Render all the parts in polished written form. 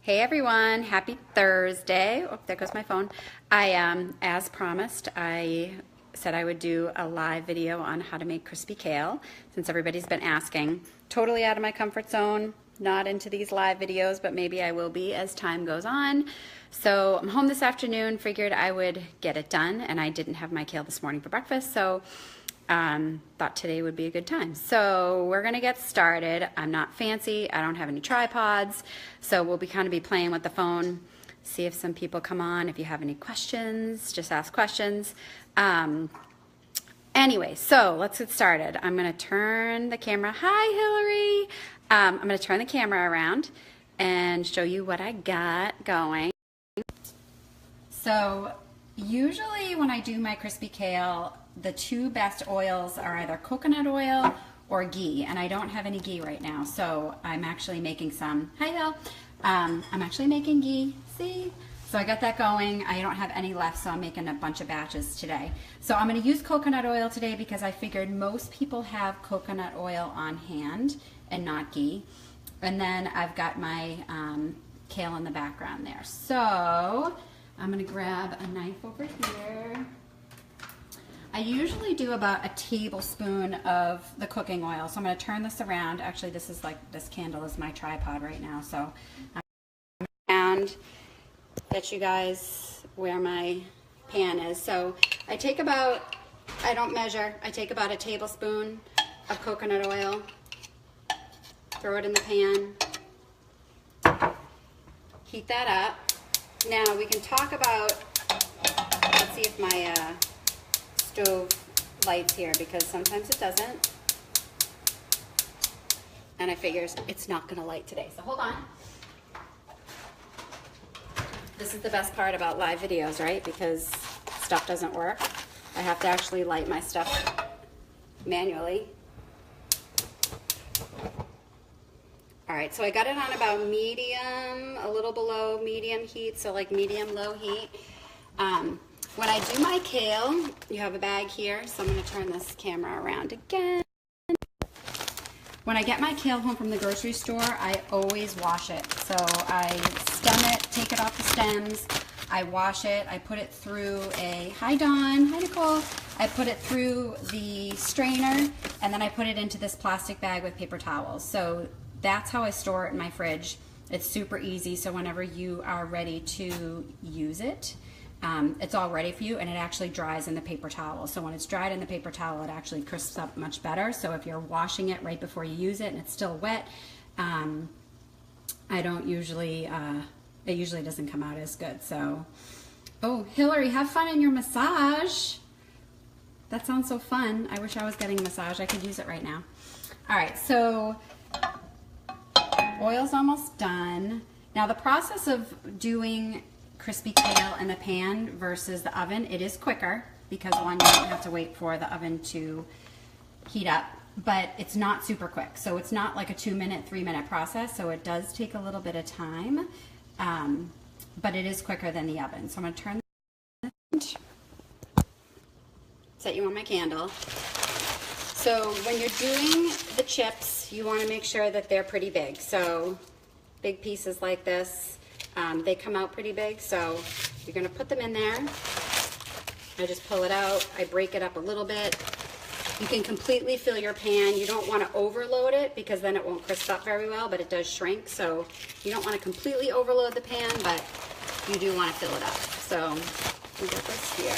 Hey everyone, happy Thursday. Oh, there goes my phone. As promised, I said I would do a live video on how to make crispy kale since everybody's been asking. Totally out of my comfort zone, not into these live videos, but maybe I will be as time goes on. So I'm home this afternoon, figured I would get it done, and I didn't have my kale this morning for breakfast, so thought today would be a good time. So we're gonna get started. I'm not fancy, I don't have any tripods, so we'll kind of be playing with the phone, see if some people come on. If you have any questions, just ask questions. Anyway, so let's get started. I'm gonna turn the camera, hi Hillary. I'm gonna turn the camera around and show you what I got going. So usually when I do my crispy kale, the two best oils are either coconut oil or ghee, and I don't have any ghee right now, so I'm actually making some. Hi, Hill. I'm actually making ghee, see? So I got that going. I don't have any left, so I'm making a bunch of batches today. So I'm gonna use coconut oil today because I figured most people have coconut oil on hand and not ghee. And then I've got my kale in the background there. So I'm gonna grab a knife over here. I usually do about a tablespoon of the cooking oil. So I'm gonna turn this around. Actually, this candle is my tripod right now. So I'm around, get you guys where my pan is. So I take about, I don't measure, I take about a tablespoon of coconut oil, throw it in the pan, heat that up. Now we can talk about, let's see if my stove lights here, because sometimes it doesn't. And I figure it's not gonna light today, so hold on. This is the best part about live videos, right? Because stuff doesn't work. I have to actually light my stuff manually. All right, so I got it on about medium, a little below medium heat, so like medium low heat. When I do my kale, you have a bag here, so I'm gonna turn this camera around again. When I get my kale home from the grocery store, I always wash it. So I stem it, take it off the stems, I wash it, I put it through hi Dawn, hi Nicole. I put it through the strainer, and then I put it into this plastic bag with paper towels. So that's how I store it in my fridge. It's super easy, so whenever you are ready to use it, it's all ready for you, and it actually dries in the paper towel. So when it's dried in the paper towel, it actually crisps up much better. So if you're washing it right before you use it and it's still wet, I don't usually, it usually doesn't come out as good. So, oh, Hillary, have fun in your massage. That sounds so fun. I wish I was getting a massage. I could use it right now. All right, so oil's almost done. Now the process of doing crispy kale in the pan versus the oven, it is quicker because one, you don't have to wait for the oven to heat up, but it's not super quick. So it's not like a 2-minute, 3-minute process. So it does take a little bit of time, but it is quicker than the oven. So I'm gonna turn the set you on my candle. So when you're doing the chips, you wanna make sure that they're pretty big. So big pieces like this, they come out pretty big, so you're gonna put them in there. I just pull it out, I break it up a little bit. You can completely fill your pan. You don't wanna overload it because then it won't crisp up very well, but it does shrink, so you don't wanna completely overload the pan, but you do wanna fill it up. So we got this here,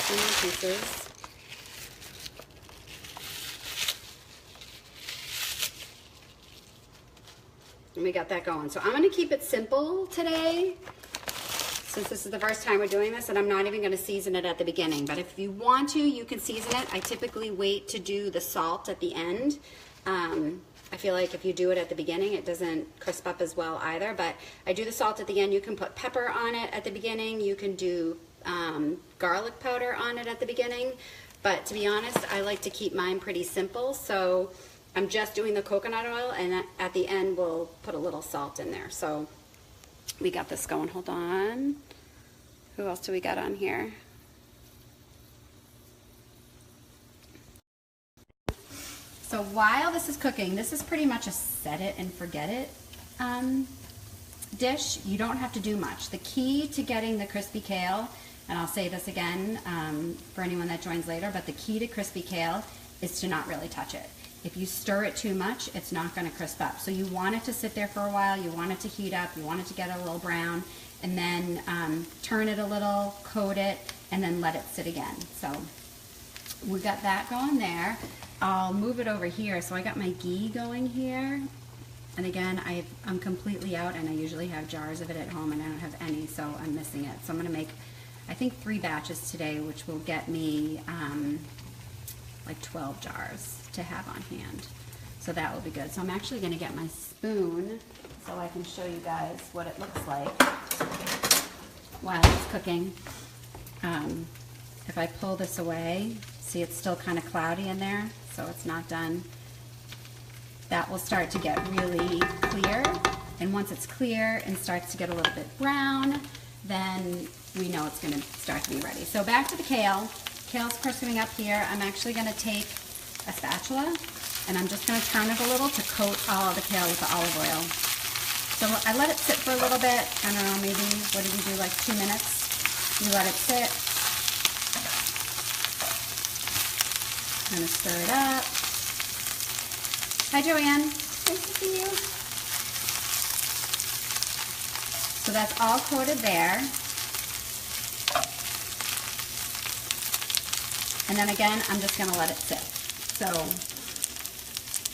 2 more pieces. And we got that going. So I'm gonna keep it simple today, since this is the first time we're doing this, and I'm not even gonna season it at the beginning. But if you want to, you can season it. I typically wait to do the salt at the end. I feel like if you do it at the beginning, it doesn't crisp up as well either, but I do the salt at the end. You can put pepper on it at the beginning. You can do garlic powder on it at the beginning. But to be honest, I like to keep mine pretty simple. So I'm just doing the coconut oil, and at the end we'll put a little salt in there. So we got this going. Hold on. Who else do we got on here? So while this is cooking, this is pretty much a set it and forget it dish, you don't have to do much. The key to getting the crispy kale, and I'll say this again for anyone that joins later, but the key to crispy kale is to not really touch it. If you stir it too much, it's not going to crisp up. So you want it to sit there for a while, you want it to heat up, you want it to get a little brown, and then turn it a little, coat it, and then let it sit again. So we got that going there. I'll move it over here. So I got my ghee going here. And again, I'm completely out, and I usually have jars of it at home, and I don't have any, so I'm missing it. So I'm going to make, I think, 3 batches today, which will get me like 12 jars to have on hand. So that will be good. So I'm actually going to get my spoon so I can show you guys what it looks like while it's cooking. If I pull this away, see it's still kind of cloudy in there, so it's not done. That will start to get really clear, and once it's clear and starts to get a little bit brown, then we know it's going to start to be ready. So back to the kale. Kale's crisping up here. I'm actually going to take a spatula, and I'm just going to turn it a little to coat all of the kale with the olive oil. So I let it sit for a little bit. I don't know, maybe, what did we do, like 2 minutes? You let it sit. I'm going to stir it up. Hi, Joanne. Nice to see you. So that's all coated there. And then again, I'm just going to let it sit. So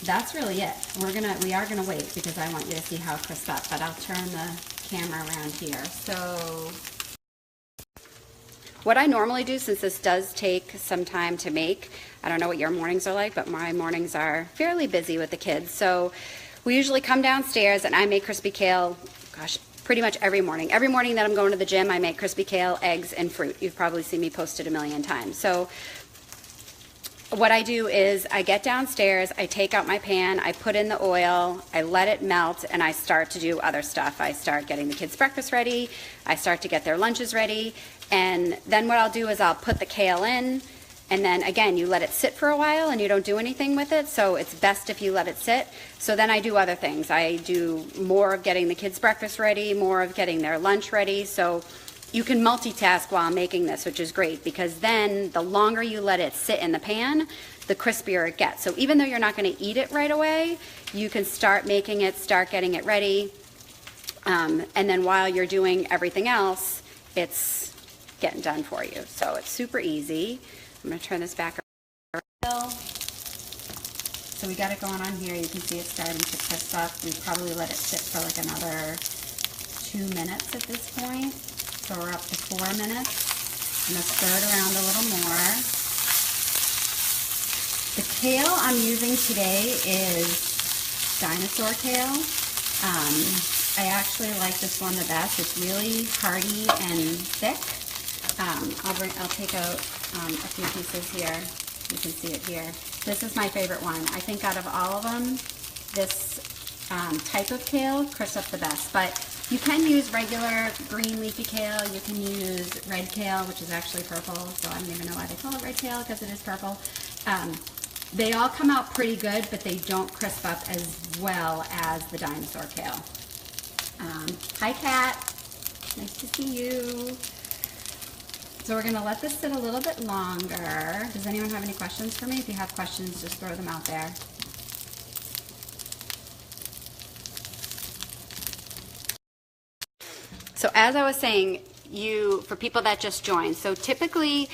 that's really it. We are gonna wait because I want you to see how it crisps up, but I'll turn the camera around here. So what I normally do, since this does take some time to make, I don't know what your mornings are like, but my mornings are fairly busy with the kids. So we usually come downstairs and I make crispy kale, gosh, pretty much every morning. Every morning that I'm going to the gym, I make crispy kale, eggs, and fruit. You've probably seen me post it a million times. So what I do is I get downstairs, I take out my pan, I put in the oil, I let it melt, and I start to do other stuff. I start getting the kids' breakfast ready, I start to get their lunches ready, and then what I'll do is I'll put the kale in, and then again, you let it sit for a while and you don't do anything with it, so it's best if you let it sit. So then I do other things. I do more of getting the kids' breakfast ready, more of getting their lunch ready, so you can multitask while making this, which is great, because then the longer you let it sit in the pan, the crispier it gets. So even though you're not going to eat it right away, you can start making it, start getting it ready, and then while you're doing everything else, it's getting done for you. So it's super easy. I'm going to turn this back around. So we got it going on here. You can see it's starting to crisp up. We probably let it sit for like another 2 minutes at this point. So we're up to 4 minutes. I'm going to stir it around a little more. The kale I'm using today is dinosaur kale. I actually like this one the best. It's really hearty and thick. I'll take out a few pieces here. You can see it here. This is my favorite one. I think out of all of them, this type of kale crisps up the best. But you can use regular green leafy kale. You can use red kale, which is actually purple, so I don't even know why they call it red kale, because it is purple. They all come out pretty good, but they don't crisp up as well as the dinosaur kale. Hi, Kat. Nice to see you. So we're going to let this sit a little bit longer. Does anyone have any questions for me? If you have questions, just throw them out there. So as I was saying, for people that just joined, so typically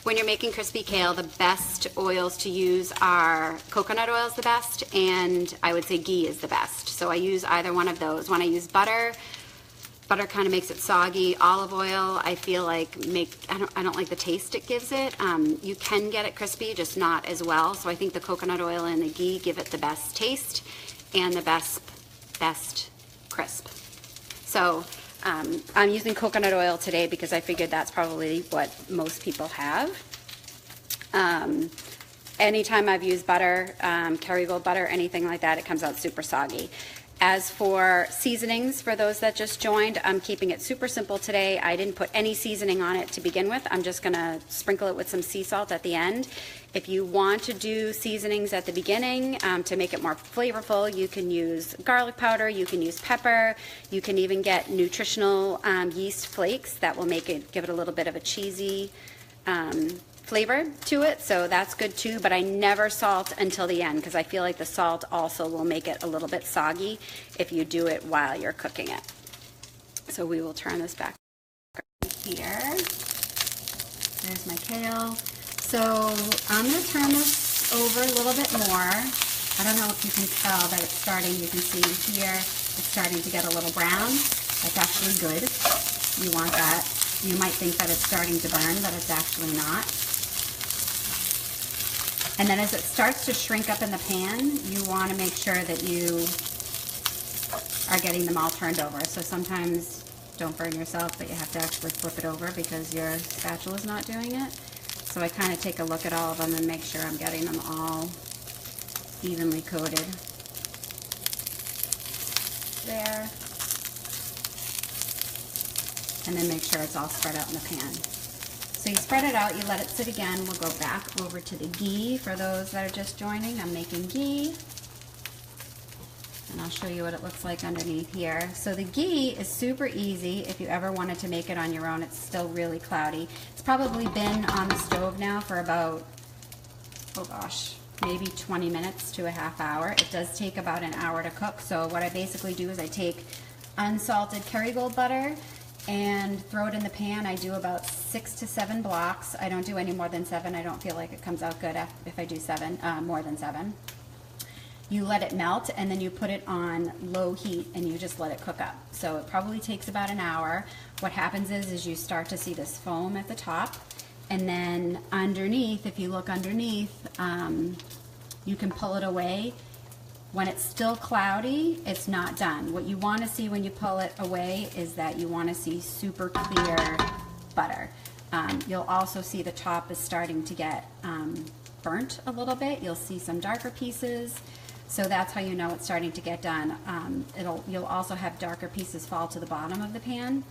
when you're making crispy kale, the best oils to use are coconut oil is the best, and I would say ghee is the best. So I use either one of those. When I use butter, butter kind of makes it soggy. Olive oil, I feel like I don't like the taste it gives it. You can get it crispy, just not as well. So I think the coconut oil and the ghee give it the best taste and the best crisp. So I'm using coconut oil today because I figured that's probably what most people have. Anytime I've used butter, Kerrygold butter, anything like that, it comes out super soggy. As for seasonings, for those that just joined, I'm keeping it super simple today. I didn't put any seasoning on it to begin with. I'm just gonna sprinkle it with some sea salt at the end. If you want to do seasonings at the beginning to make it more flavorful, you can use garlic powder, you can use pepper, you can even get nutritional yeast flakes that will give it a little bit of a cheesy flavor to it, so that's good too, but I never salt until the end because I feel like the salt also will make it a little bit soggy if you do it while you're cooking it. So we will turn this back here. There's my kale. So I'm going to turn this over a little bit more. I don't know if you can tell that it's starting, you can see here, it's starting to get a little brown. That's actually good. You want that. You might think that it's starting to burn, but it's actually not. And then as it starts to shrink up in the pan, you want to make sure that you are getting them all turned over. So sometimes, don't burn yourself, but you have to actually flip it over because your spatula is not doing it. So I kind of take a look at all of them and make sure I'm getting them all evenly coated. There. And then make sure it's all spread out in the pan. So you spread it out, you let it sit again. We'll go back over to the ghee for those that are just joining. I'm making ghee. And I'll show you what it looks like underneath here. So the ghee is super easy if you ever wanted to make it on your own. It's still really cloudy. It's probably been on the stove now for about, oh gosh, maybe 20 minutes to a half hour. It does take about an hour to cook. So what I basically do is I take unsalted Kerrygold butter and throw it in the pan. I do about 6 to 7 blocks. I don't do any more than 7. I don't feel like it comes out good if I do 7, more than 7. You let it melt and then you put it on low heat and you just let it cook up. So it probably takes about an hour. What happens is you start to see this foam at the top, and then underneath, if you look underneath, you can pull it away. When it's still cloudy, it's not done. What you want to see when you pull it away is that you want to see super clear butter. You'll also see the top is starting to get burnt a little bit. You'll see some darker pieces. So that's how you know it's starting to get done. You'll also have darker pieces fall to the bottom of the pan.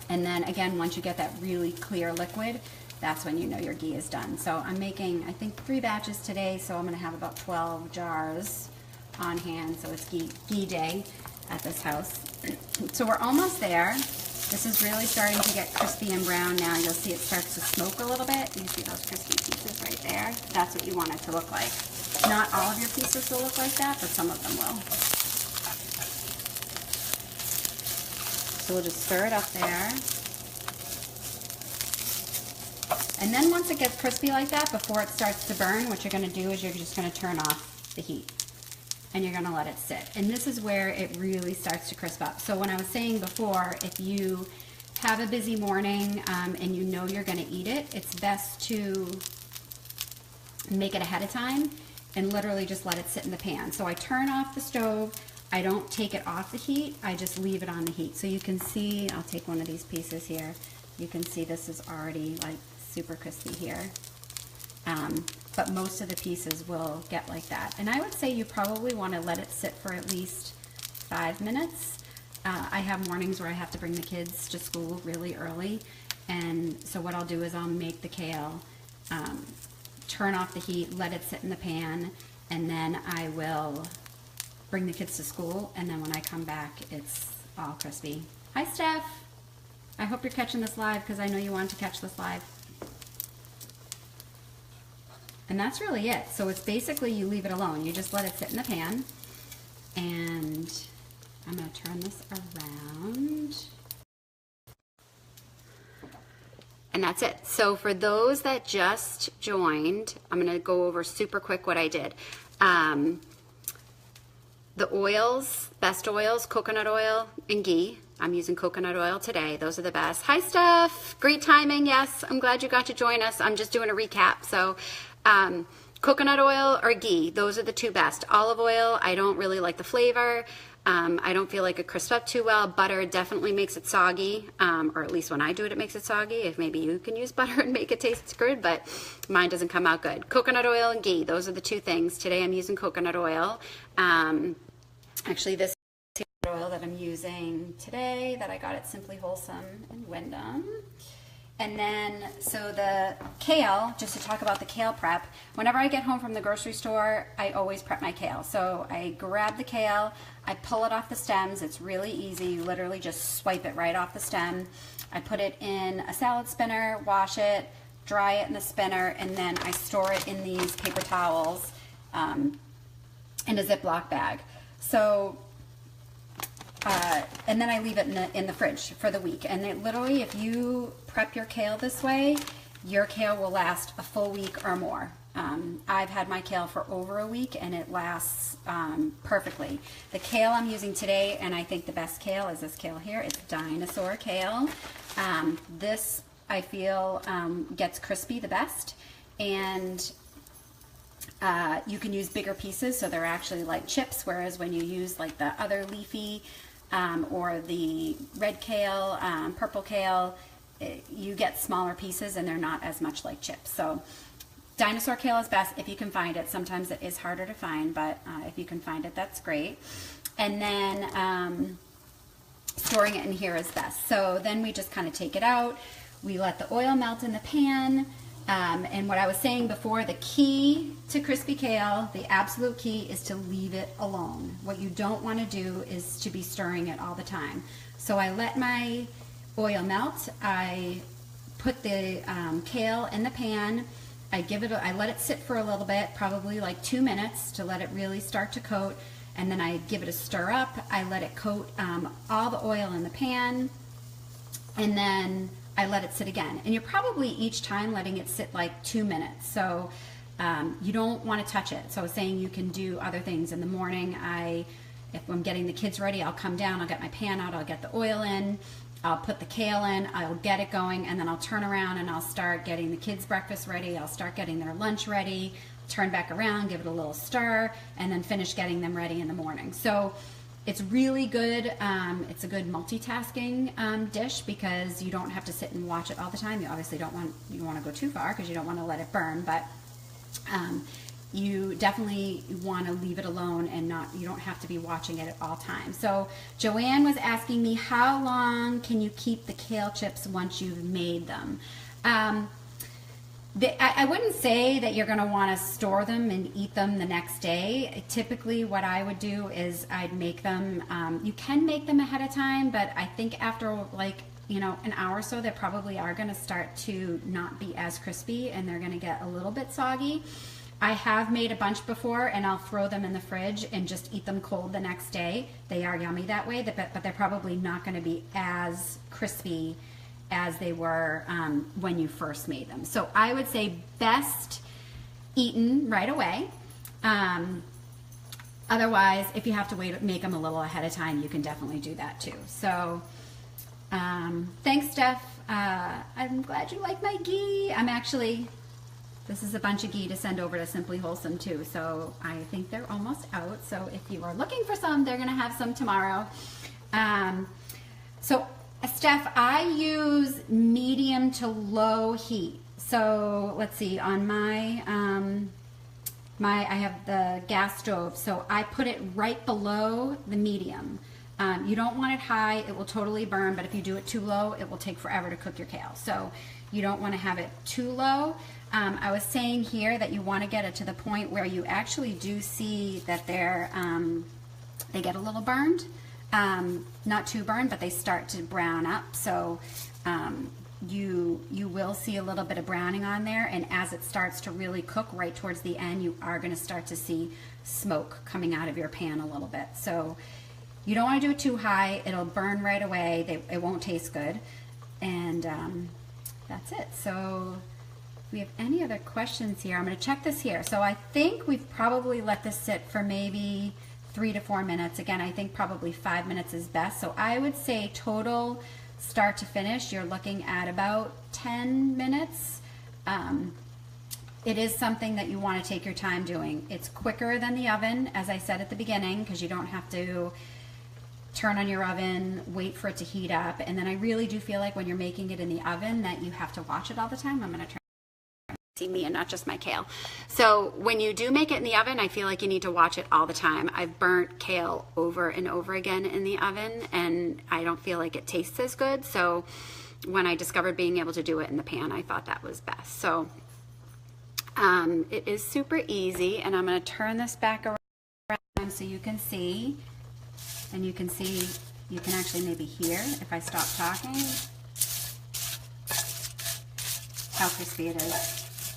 And then again, once you get that really clear liquid, that's when you know your ghee is done. So I'm making, I think, 3 batches today, so I'm gonna have about 12 jars on hand. So it's ghee day at this house. So we're almost there. This is really starting to get crispy and brown now. You'll see it starts to smoke a little bit. You see those crispy pieces right there? That's what you want it to look like. Not all of your pieces will look like that, but some of them will. So we'll just stir it up there. And then once it gets crispy like that, before it starts to burn, what you're going to do is you're just going to turn off the heat. And you're going to let it sit. And this is where it really starts to crisp up. So when I was saying before, if you have a busy morning and you know you're going to eat it, it's best to make it ahead of time and literally just let it sit in the pan. So I turn off the stove. I don't take it off the heat. I just leave it on the heat. So you can see, I'll take one of these pieces here. You can see this is already like super crispy here. But most of the pieces will get like that. And I would say you probably want to let it sit for at least 5 minutes. I have mornings where I have to bring the kids to school really early. And so what I'll do is I'll make the kale, turn off the heat, let it sit in the pan, and then I will bring the kids to school, and then when I come back, it's all crispy. Hi, Steph. I hope you're catching this live because I know you wanted to catch this live. And that's really it. So it's basically you leave it alone. You just let it sit in the pan, and I'm going to turn this around. And that's it. So for those that just joined, I'm going to go over super quick what I did. The oils, best oils, coconut oil and ghee. I'm using coconut oil today. Those are the best. Hi, Steph. Great timing. Yes, I'm glad you got to join us. I'm just doing a recap. So coconut oil or ghee, those are the 2 best. Olive oil, I don't really like the flavor. I don't feel like it crisps up too well. Butter definitely makes it soggy, or at least when I do it, it makes it soggy. If maybe you can use butter and make it taste good, but mine doesn't come out good. Coconut oil and ghee, those are the 2 things. Today I'm using coconut oil. Actually, this oil that I'm using today that I got at Simply Wholesome in Wyndham. And then, so the kale, just to talk about the kale prep, whenever I get home from the grocery store, I always prep my kale. So I grab the kale, I pull it off the stems. It's really easy. You literally just swipe it right off the stem. I put it in a salad spinner, wash it, dry it in the spinner, and then I store it in these paper towels in a Ziploc bag. So, and then I leave it in the fridge for the week. And it literally, if you prep your kale this way, your kale will last a full week or more. I've had my kale for over a week and it lasts perfectly. The kale I'm using today, and I think the best kale is this kale here. It's dinosaur kale. This I feel gets crispy the best, and you can use bigger pieces, so they're actually like chips, whereas when you use like the other leafy or the red kale, purple kale, you get smaller pieces and they're not as much like chips. So dinosaur kale is best if you can find it. Sometimes it is harder to find, but if you can find it, that's great. And then storing it in here is best. So then we just kind of take it out. We let the oil melt in the pan. And what I was saying before, the key to crispy kale, the absolute key, is to leave it alone. What you don't want to do is to be stirring it all the time. So I let my oil melt. I put the kale in the pan. I let it sit for a little bit, probably like 2 minutes, to let it really start to coat. And then I give it a stir up. I let it coat all the oil in the pan. And then I let it sit again. And you're probably each time letting it sit like 2 minutes. So you don't want to touch it. So I was saying you can do other things in the morning. If I'm getting the kids ready, I'll come down, I'll get my pan out, I'll get the oil in, I'll put the kale in, I'll get it going, and then I'll turn around and I'll start getting the kids' breakfast ready, I'll start getting their lunch ready, turn back around, give it a little stir, and then finish getting them ready in the morning. So it's really good. It's a good multitasking dish because you don't have to sit and watch it all the time. You obviously don't want to go too far because you don't want to let it burn, but you definitely want to leave it alone and you don't have to be watching it at all times. So Joanne was asking me, how long can you keep the kale chips once you've made them? I wouldn't say that you're going to want to store them and eat them the next day. Typically what I would do is I'd make them, you can make them ahead of time, but I think after like, an hour or so, they probably are going to start to not be as crispy and they're going to get a little bit soggy. I have made a bunch before and I'll throw them in the fridge and just eat them cold the next day. They are yummy that way, but they're probably not going to be as crispy as they were when you first made them. So I would say best eaten right away. Otherwise, if you have to make them a little ahead of time, you can definitely do that too. So thanks, Steph. I'm glad you like my ghee. This is a bunch of ghee to send over to Simply Wholesome too. So I think they're almost out. So if you are looking for some, they're gonna have some tomorrow. So Steph, I use medium to low heat. So let's see, on my, I have the gas stove, so I put it right below the medium. You don't want it high, it will totally burn, but if you do it too low, it will take forever to cook your kale. So you don't want to have it too low. I was saying here that you want to get it to the point where you actually do see that they get a little burned. Not too burned, but they start to brown up. So you will see a little bit of browning on there, and as it starts to really cook right towards the end, you are going to start to see smoke coming out of your pan a little bit. So you don't want to do it too high. It'll burn right away. It won't taste good. And that's it. So if we have any other questions here, I'm going to check this here. So I think we've probably let this sit for maybe 3 to 4 minutes. Again, I think probably 5 minutes is best. So I would say total start to finish, you're looking at about 10 minutes. It is something that you want to take your time doing. It's quicker than the oven, as I said at the beginning, because you don't have to turn on your oven, wait for it to heat up. And then I really do feel like when you're making it in the oven that you have to watch it all the time. I'm going to try me and not just my kale. So when you do make it in the oven, I feel like you need to watch it all the time. I've burnt kale over and over again in the oven, and I don't feel like it tastes as good. So when I discovered being able to do it in the pan, I thought that was best. So it is super easy, and I'm going to turn this back around so you can see, and you can see, you can actually maybe hear if I stop talking how crispy it is.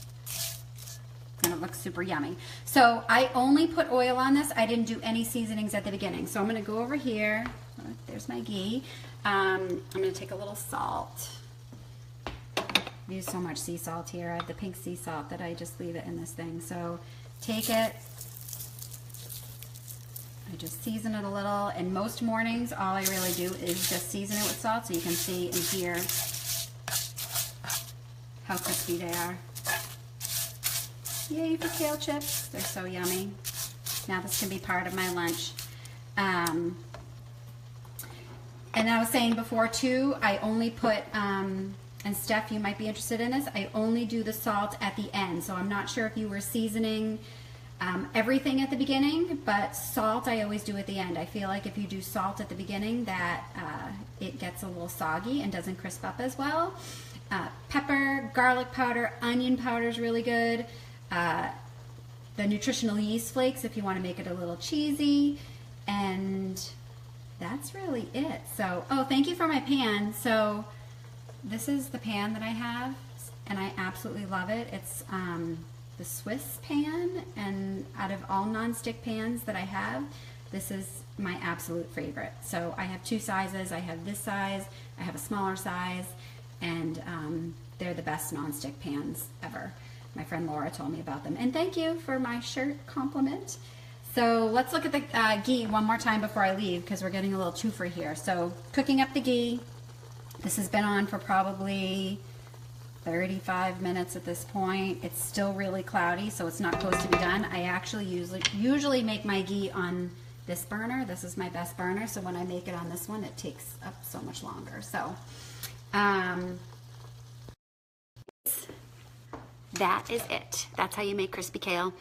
And it looks super yummy. So I only put oil on this. I didn't do any seasonings at the beginning. So I'm going to go over here. There's my ghee. I'm going to take a little salt. I use so much sea salt here. I have the pink sea salt that I just leave it in this thing. So take it. I just season it a little. And most mornings, all I really do is just season it with salt so you can see and hear how crispy they are. Yay for kale chips. They're so yummy. Now this can be part of my lunch. And I was saying before too, I only put, and Steph, you might be interested in this, I only do the salt at the end. So I'm not sure if you were seasoning everything at the beginning, but salt I always do at the end. I feel like if you do salt at the beginning, that it gets a little soggy and doesn't crisp up as well. Pepper, garlic powder, onion powder is really good. The nutritional yeast flakes if you want to make it a little cheesy, and that's really it. So, oh, thank you for my pan. So this is the pan that I have, and I absolutely love it. It's the Swiss pan, and out of all non-stick pans that I have, this is my absolute favorite. So I have two sizes. I have this size, I have a smaller size, and they're the best non-stick pans ever. My friend Laura told me about them. And thank you for my shirt compliment. So let's look at the ghee one more time before I leave, because we're getting a little twofer here. So cooking up the ghee. This has been on for probably 35 minutes at this point. It's still really cloudy, so it's not close to be done. I actually usually make my ghee on this burner. This is my best burner, so when I make it on this one, it takes up so much longer. So that is it. That's how you make crispy kale.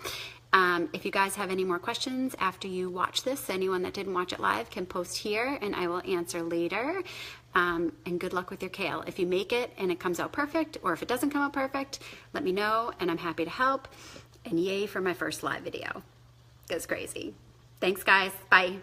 If you guys have any more questions after you watch this, anyone that didn't watch it live can post here and I will answer later. And good luck with your kale. If you make it and it comes out perfect, or if it doesn't come out perfect, let me know and I'm happy to help. And yay for my first live video. It was crazy. Thanks guys. Bye.